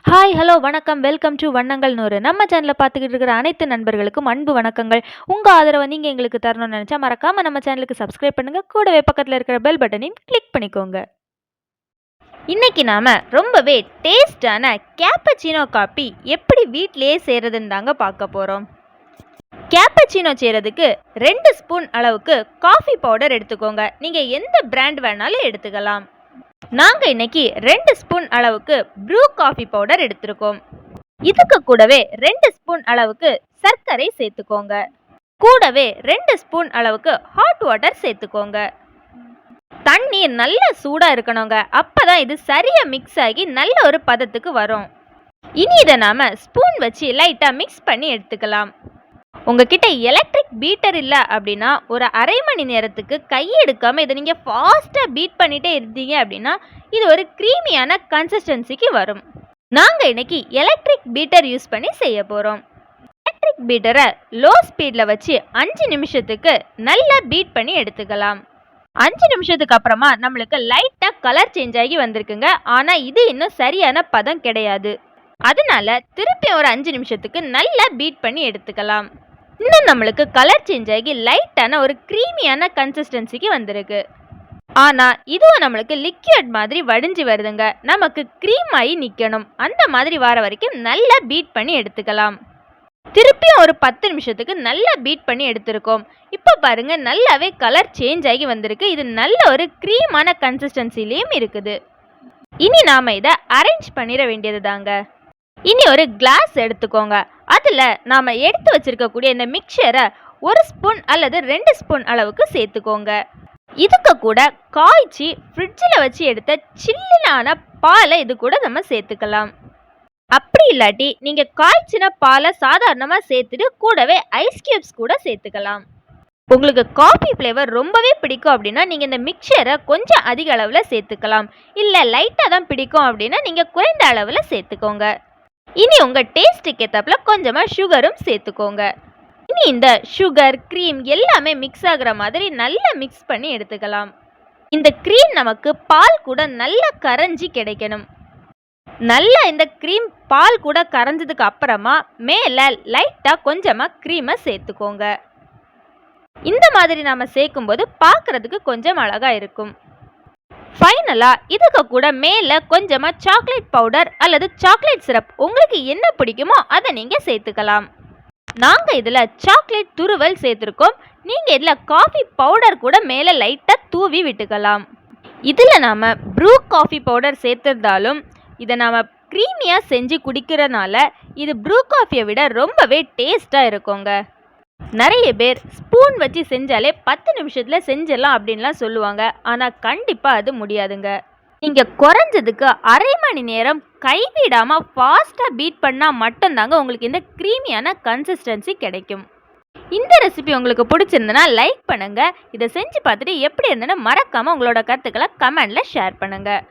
Hi, hello, வணக்கம். Welcome to வண்ணங்கள் 100. நம்ம சேனலை பார்த்துக்கிட்டு இருக்கிற அனைத்து நண்பர்களுக்கும் அன்பு வணக்கங்கள். உங்கள் ஆதரவை நீங்கள் எங்களுக்கு தரணும்னு நினச்சா மறக்காமல் நம்ம சேனலுக்கு சப்ஸ்கிரைப் பண்ணுங்கள். கூடவே பக்கத்தில் இருக்கிற பெல் பட்டனையும் கிளிக் பண்ணிக்கோங்க. இன்னைக்கு நாம் ரொம்பவே டேஸ்டான கேப்பச்சினோ காப்பி எப்படி வீட்டிலேயே செய்கிறதுன்னு தாங்க பார்க்க போகிறோம். கேப்பச்சினோ செய்கிறதுக்கு 2 ஸ்பூன் அளவுக்கு காஃபி பவுடர் எடுத்துக்கோங்க. நீங்கள் எந்த பிராண்ட் வேணாலும் எடுத்துக்கலாம். நாங்கள் இன்னைக்கு 2 ஸ்பூன் அளவுக்கு ப்ரூ காஃபி பவுடர் எடுத்திருக்கோம். இதுக்கு கூடவே 2 ஸ்பூன் அளவுக்கு சர்க்கரை சேர்த்துக்கோங்க. கூடவே 2 ஸ்பூன் அளவுக்கு ஹாட் வாட்டர் சேர்த்துக்கோங்க. தண்ணீர் நல்ல சூடா இருக்கணுங்க. அப்பதான் இது சரியா மிக்ஸ் ஆகி நல்ல ஒரு பதத்துக்கு வரும். இனி இதை நாம ஸ்பூன் வச்சு லைட்டா மிக்ஸ் பண்ணி எடுத்துக்கலாம். உங்ககிட்ட எலக்ட்ரிக் பீட்டர் இல்லை அப்படின்னா ஒரு அரை மணி நேரத்துக்கு கையெடுக்காமல் இதை நீங்கள் ஃபாஸ்ட்டாக பீட் பண்ணிகிட்டே இருந்தீங்க அப்படின்னா இது ஒரு க்ரீமியான கன்சிஸ்டன்சிக்கு வரும். நாங்கள் இன்னைக்கு எலக்ட்ரிக் பீட்டர் யூஸ் பண்ணி செய்ய போகிறோம். எலக்ட்ரிக் பீட்டரை லோ ஸ்பீடில் வச்சு 5 நிமிஷத்துக்கு நல்லா பீட் பண்ணி எடுத்துக்கலாம். 5 நிமிஷத்துக்கு அப்புறமா நம்மளுக்கு லைட்டாக கலர் சேஞ்ச் ஆகி வந்திருக்குங்க. ஆனால் இது இன்னும் சரியான பதம் கிடையாது. அதனால திருப்பி ஒரு 5 நிமிஷத்துக்கு நல்லா பீட் பண்ணி எடுத்துக்கலாம். இன்னும் நம்மளுக்கு கலர் சேஞ்ச் ஆகி லைட்டான ஒரு க்ரீமியான கன்சிஸ்டன்சிக்கு வந்திருக்கு. ஆனால் இதுவும் நம்மளுக்கு லிக்விட் மாதிரி வடிஞ்சு வருதுங்க. நமக்கு க்ரீம் ஆகி நிற்கணும். அந்த மாதிரி வர வரைக்கும் நல்லா பீட் பண்ணி எடுத்துக்கலாம். திருப்பியும் ஒரு 10 நிமிஷத்துக்கு நல்லா பீட் பண்ணி எடுத்திருக்கோம். இப்போ பாருங்க நல்லாவே கலர் சேஞ்ச் ஆகி வந்திருக்கு. இது நல்ல ஒரு க்ரீமான கன்சிஸ்டன்சிலையும் இருக்குது. இனி நாம் இதை அரேஞ்ச் பண்ணிட வேண்டியது தாங்க. இனி ஒரு கிளாஸ் எடுத்துக்கோங்க. அதில் நாம் எடுத்து வச்சிருக்கக்கூடிய இந்த மிக்சரை 1 ஸ்பூன் அல்லது 2 ஸ்பூன் அளவுக்கு சேர்த்துக்கோங்க. இதுக்கு கூட காய்ச்சி ஃப்ரிட்ஜில் வச்சு எடுத்த சில்லுனான பாலை இது கூட நம்ம சேர்த்துக்கலாம். அப்படி இல்லாட்டி நீங்கள் காய்ச்சின பாலை சாதாரணமாக சேர்த்துட்டு கூடவே ஐஸ் கியூப்ஸ் கூட சேர்த்துக்கலாம். உங்களுக்கு காஃபி ஃப்ளேவர் ரொம்பவே பிடிக்கும் அப்படின்னா நீங்கள் இந்த மிக்சரை கொஞ்சம் அதிக அளவில் சேர்த்துக்கலாம். இல்லை லைட்டாக தான் பிடிக்கும் அப்படின்னா நீங்கள் குறைந்த அளவில் சேர்த்துக்கோங்க. இனி உங்கள் டேஸ்ட்டுக்கு ஏற்றாப்புல கொஞ்சமாக சுகரும் சேர்த்துக்கோங்க. இனி இந்த சுகர் க்ரீம் எல்லாமே மிக்ஸ் ஆகிற மாதிரி நல்லா மிக்ஸ் பண்ணி எடுத்துக்கலாம். இந்த க்ரீம் நமக்கு பால் கூட நல்லா கரைஞ்சி கிடைக்கணும். நல்லா இந்த க்ரீம் பால் கூட கரைஞ்சதுக்கு அப்புறமா மேலே லைட்டாக கொஞ்சமாக க்ரீமை சேர்த்துக்கோங்க. இந்த மாதிரி நாம் சேர்க்கும்போது பார்க்குறதுக்கு கொஞ்சம் அழகாக இருக்கும். ஃபைனலாக இதுக்கு கூட மேலே கொஞ்சமாக சாக்லேட் பவுடர் அல்லது சாக்லேட் சிரப் உங்களுக்கு என்ன பிடிக்குமோ அதை நீங்கள் சேர்த்துக்கலாம். நாங்கள் இதில் சாக்லேட் துருவல் சேர்த்துருக்கோம். நீங்கள் இதில் காஃபி பவுடர் கூட மேலே லைட்டாக தூவி விட்டுக்கலாம். இதில் நாம் ப்ரூ காஃபி பவுடர் சேர்த்துருந்தாலும் இதை நாம் க்ரீமியாக செஞ்சு குடிக்கிறனால இது ப்ரூ காஃபியை விட ரொம்பவே டேஸ்ட்டாக இருக்குங்க. நிறைய பேர் ஸ்பூன் வச்சு செஞ்சாலே 10 நிமிஷத்தில் செஞ்சிடலாம் அப்படின்லாம் சொல்லுவாங்க. ஆனால் கண்டிப்பாக அது முடியாதுங்க. நீங்கள் குறைஞ்சதுக்கு அரை மணி நேரம் கைவிடாமல் ஃபாஸ்ட்டாக பீட் பண்ணால் மட்டும்தாங்க உங்களுக்கு இந்த க்ரீமியான கன்சிஸ்டன்சி கிடைக்கும். இந்த ரெசிபி உங்களுக்கு பிடிச்சிருந்தனா லைக் பண்ணுங்கள். இதை செஞ்சு பார்த்துட்டு எப்படி இருந்ததுன்னு மறக்காமல் உங்களோட கருத்துக்களை கமெண்டில் ஷேர் பண்ணுங்கள்.